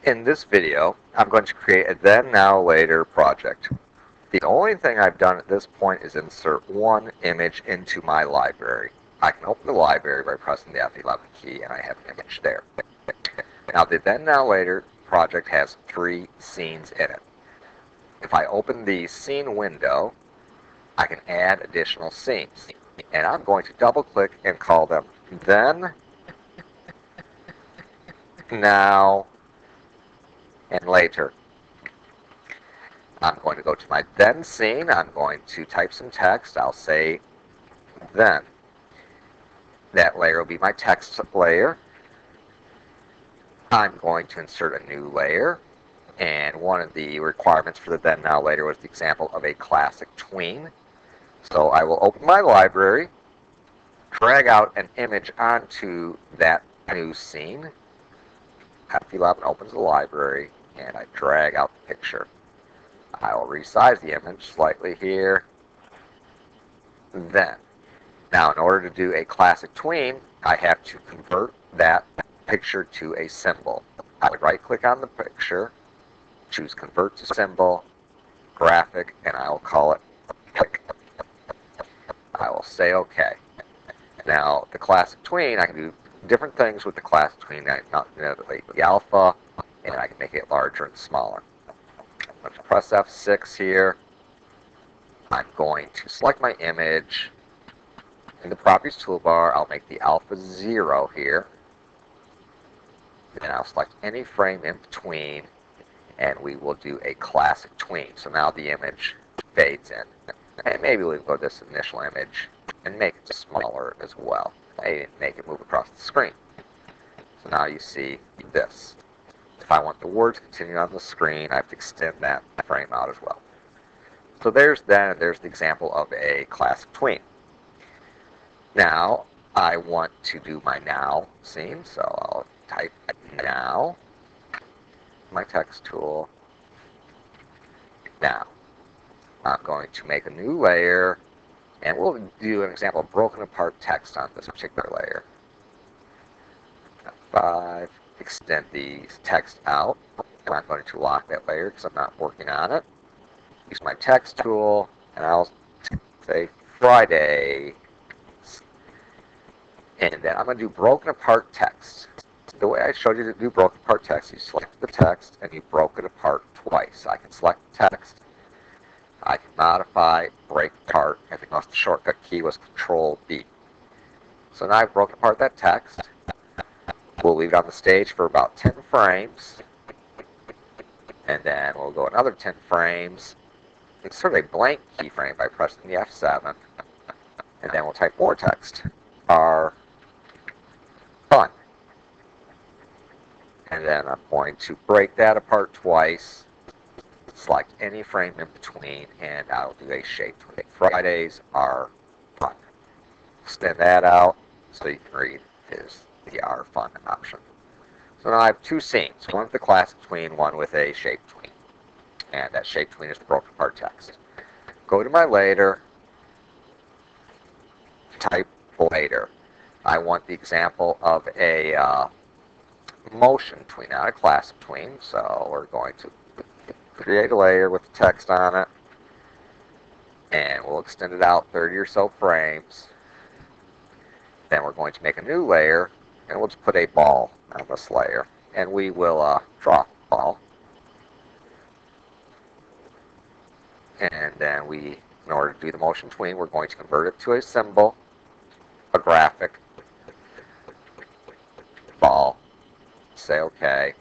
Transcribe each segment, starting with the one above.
In this video, I'm going to create a then, now, later project. The only thing I've done at this point is insert one image into my library. I can open the library by pressing the F11 key, and I have an image there. Now, the then, now, later project has 3 scenes in it. If I open the scene window, I can add additional scenes. And I'm going to double-click and call them then, now, and later. I'm going to go to my then scene. I'm going to type some text. I'll say then. That layer will be my text layer. I'm going to insert a new layer. And one of the requirements for the then, now, later was the example of a classic tween. So I will open my library, drag out an image onto that new scene. F11 opens the library, and I drag out the picture. I will resize the image slightly here. Then, now in order to do a classic tween, I have to convert that picture to a symbol. I would right-click on the picture, choose Convert to Symbol, Graphic, and I will call it Click. I will say OK. Now, the classic tween, I can do different things with the classic tween. I can manipulate the alpha, and I can make it larger and smaller. I'm going to press F6 here. I'm going to select my image. In the Properties toolbar, I'll make the alpha 0 here. Then I'll select any frame in between, and we will do a classic tween. So now the image fades in. And maybe we'll go this initial image and make it smaller as well. Maybe make it move across the screen. So now you see this. If I want the word to continue on the screen, I have to extend that frame out as well. So there's the example of a classic tween. Now, I want to do my now scene, so I'll type now, my text tool, now. I'm going to make a new layer, and we'll do an example of broken apart text on this particular layer. F5, extend the text out. I'm not going to lock that layer because I'm not working on it. Use my text tool, and I'll say Friday. And then I'm going to do broken apart text. The way I showed you to do broken apart text, you select the text and you broke it apart twice. I can select the text, I can modify, break apart. I think the shortcut key was Control B. So now I've broken apart that text. We'll leave it on the stage for about 10 frames. And then we'll go another 10 frames. Insert a blank keyframe by pressing the F7. And then we'll type more text. Are fun. And then I'm going to break that apart twice. Select any frame in between, and I'll do a shape tween. Fridays are fun. Extend that out so you can read the are fun option. So now I have 2 scenes, one with the classic tween, one with a shape tween. And that shape tween is the broken apart text. Go to my later, type later. I want the example of a motion tween, not a classic tween, so we're going to create a layer with the text on it, and we'll extend it out 30 or so frames. Then we're going to make a new layer, and we'll just put a ball on this layer, and we will draw a ball. And then in order to do the motion tween, we're going to convert it to a symbol, a graphic, ball, say OK.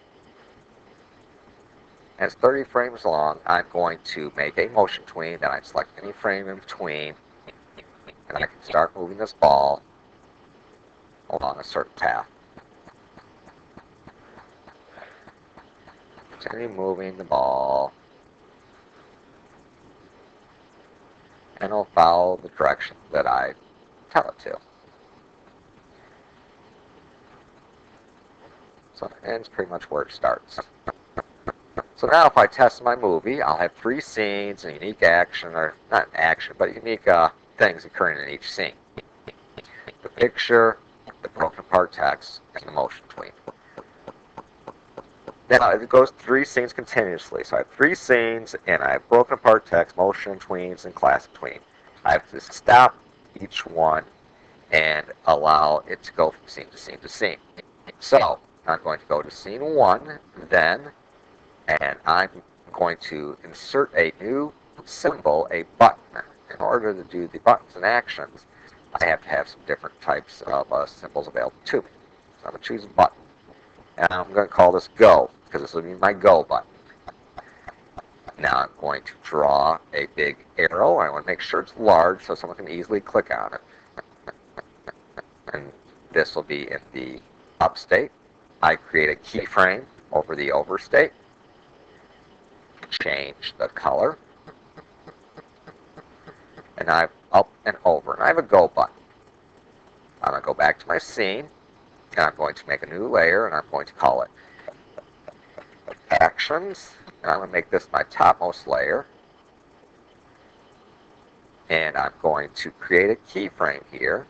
And it's 30 frames long. I'm going to make a motion tween, then I select any frame in between, and I can start moving this ball along a certain path. Continue moving the ball, and it'll follow the direction that I tell it to. So it ends pretty much where it starts. So now if I test my movie, I'll have 3 scenes, a unique action, or not action, but unique things occurring in each scene. The picture, the broken apart text, and the motion tween. Now, it goes 3 scenes continuously. So I have 3 scenes, and I have broken apart text, motion tweens, and classic tween. I have to stop each one and allow it to go from scene to scene to scene. So I'm going to go to scene 1 then, and I'm going to insert a new symbol, a button. In order to do the buttons and actions, I have to have some different types of symbols available to me. So I'm going to choose a button. And I'm going to call this Go, because this will be my Go button. Now I'm going to draw a big arrow. I want to make sure it's large so someone can easily click on it. And this will be in the up state. I create a keyframe over the over state. Change the color. And I have up and over. And I have a Go button. I'm going to go back to my scene. And I'm going to make a new layer, and I'm going to call it Actions. And I'm going to make this my topmost layer. And I'm going to create a keyframe here.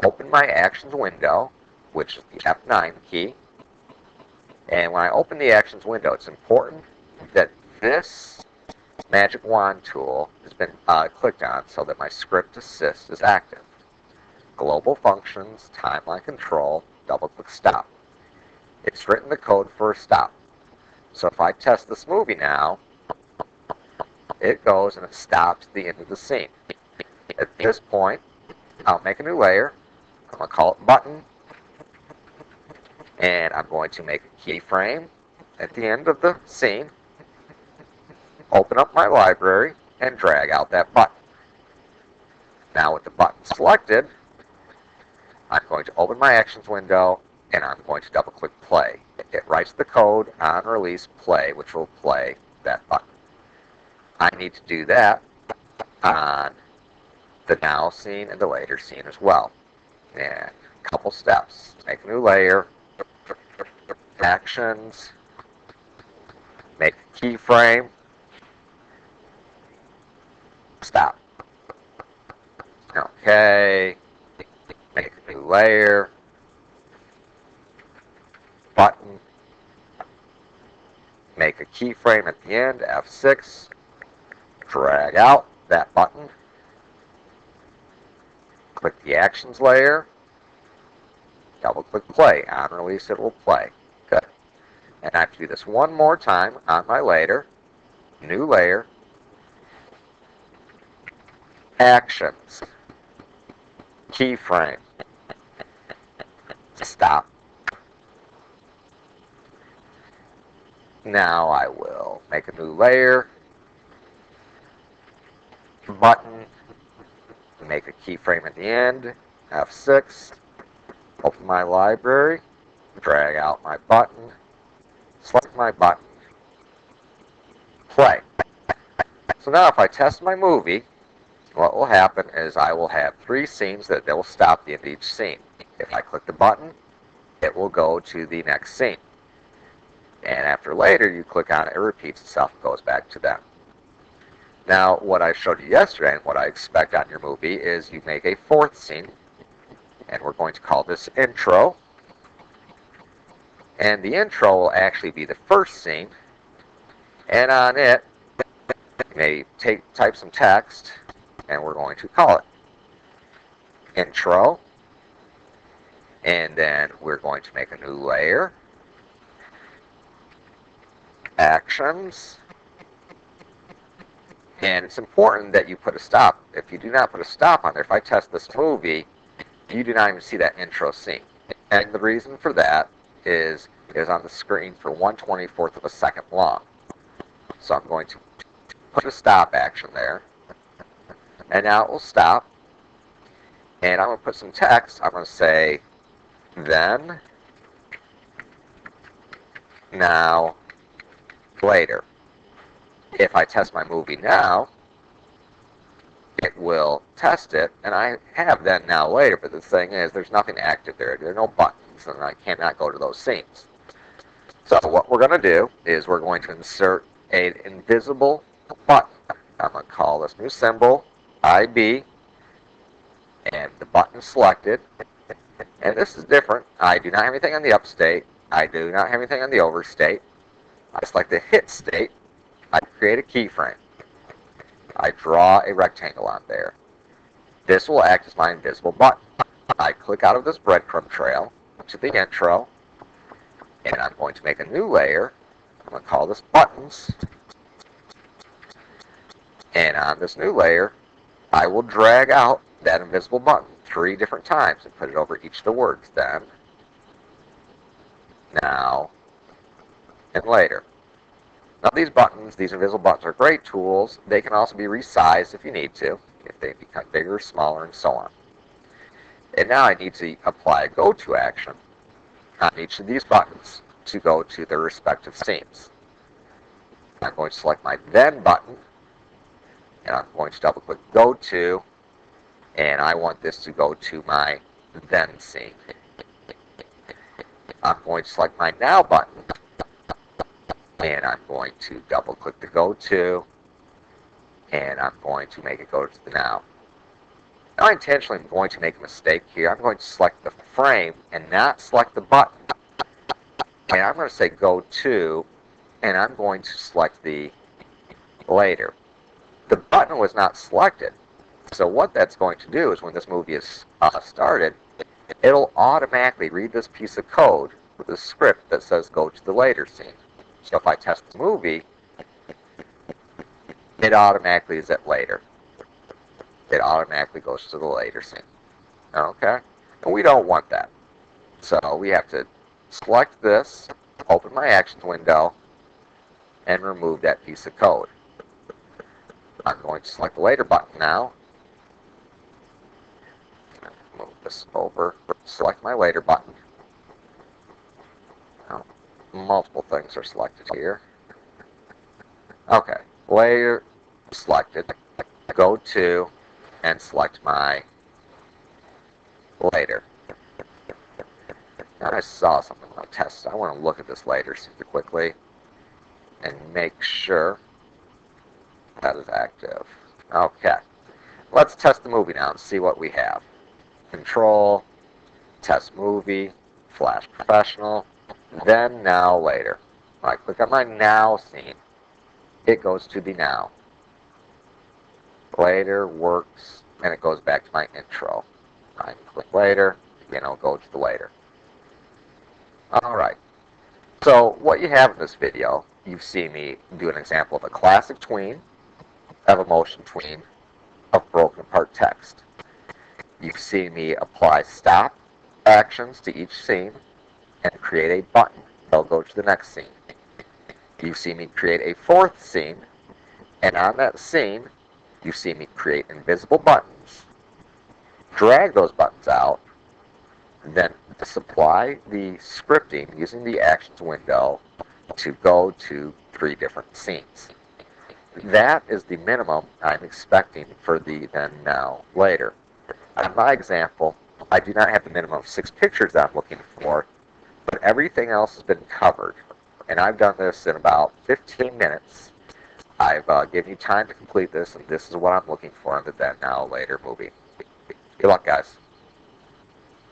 Open my Actions window, which is the F9 key. And when I open the Actions window, it's important that this Magic Wand tool has been clicked on so that my Script Assist is active. Global Functions, Timeline Control, double-click Stop. It's written the code for a stop. So if I test this movie now, it goes and it stops at the end of the scene. At this point, I'll make a new layer. I'm going to call it Button. And I'm going to make a keyframe at the end of the scene. Open up my library and drag out that button. Now with the button selected, I'm going to open my Actions window and I'm going to double-click Play. It writes the code on release Play, which will play that button. I need to do that on the now scene and the later scene as well. And a couple steps. Make a new layer. Actions. Make a keyframe. Stop. Okay. Make a new layer. Button. Make a keyframe at the end, F6. Drag out that button. Click the Actions layer. Double-click Play. On release, it will play. Good. And I have to do this one more time on my layer. New layer. Actions. Keyframe. Stop. Now I will make a new layer. Button. Make a keyframe at the end. F6. Open my library. Drag out my button. Select my button. Play. So now if I test my movie, what will happen is I will have 3 scenes that will stop at the end of each scene. If I click the button, it will go to the next scene. And after later, you click on it, it repeats itself and goes back to them. Now, what I showed you yesterday and what I expect on your movie is you make a 4th scene, and we're going to call this Intro. And the intro will actually be the first scene, and on it, you may type some text, and we're going to call it Intro. And then we're going to make a new layer. Actions. And it's important that you put a stop. If you do not put a stop on there, if I test this movie, you do not even see that intro scene. And the reason for that is it is on the screen for 1/24th of a second long. So I'm going to put a stop action there. And now it will stop. And I'm going to put some text. I'm going to say, then, now, later. If I test my movie now, it will test it, and I have then, now, later, but the thing is, there's nothing active there. There are no buttons, and I cannot go to those scenes. So what we're going to do is we're going to insert an invisible button. I'm going to call this new symbol IB, and the button selected. And this is different. I do not have anything on the upstate. I do not have anything on the over state. I select the hit state. I create a keyframe. I draw a rectangle on there. This will act as my invisible button. I click out of this breadcrumb trail to the intro, and I'm going to make a new layer. I'm going to call this buttons. And on this new layer, I will drag out that invisible button 3 different times and put it over each of the words. Then, now, and later. Now these buttons, these invisible buttons are great tools. They can also be resized if you need to, if they become bigger, smaller, and so on. And now I need to apply a go-to action on each of these buttons to go to their respective scenes. I'm going to select my Then button, and I'm going to double-click Go To, and I want this to go to my Then scene. I'm going to select my Now button, and I'm going to double-click the Go To, and I'm going to make it go to the Now. Now, I intentionally am going to make a mistake here. I'm going to select the frame and not select the button. And I'm going to say Go To, and I'm going to select the Later. The button was not selected. So what that's going to do is when this movie is started, it'll automatically read this piece of code with a script that says Go to the Later scene. So if I test the movie, it automatically is at Later. It automatically goes to the Later scene. Okay? And we don't want that. So we have to select this, open my actions window, and remove that piece of code. I'm going to select the Later button now. Move this over. Select my Later button. Now, multiple things are selected here. Okay. Layer selected. Go to, and select my Later. Now I saw something on test. I want to look at this later super quickly and make sure that is active. Okay. Let's test the movie now and see what we have. Control, test movie, Flash Professional, then Now Later. When I click on my Now scene, it goes to the Now. Later works, and it goes back to my intro. I click Later, again I'll go to the Later. Alright, so what you have in this video, you've seen me do an example of a classic tween, of a motion tween, of broken apart text. You've seen me apply stop actions to each scene and create a button that'll go to the next scene. You've seen me create a 4th scene, and on that scene, you've seen me create invisible buttons, drag those buttons out, then supply the scripting using the actions window to go to 3 different scenes. That is the minimum I'm expecting for the Then, Now, Later. In my example, I do not have the minimum of 6 pictures that I'm looking for, but everything else has been covered. And I've done this in about 15 minutes. I've given you time to complete this, and this is what I'm looking for in the Then, Now, Later movie. Good luck, guys.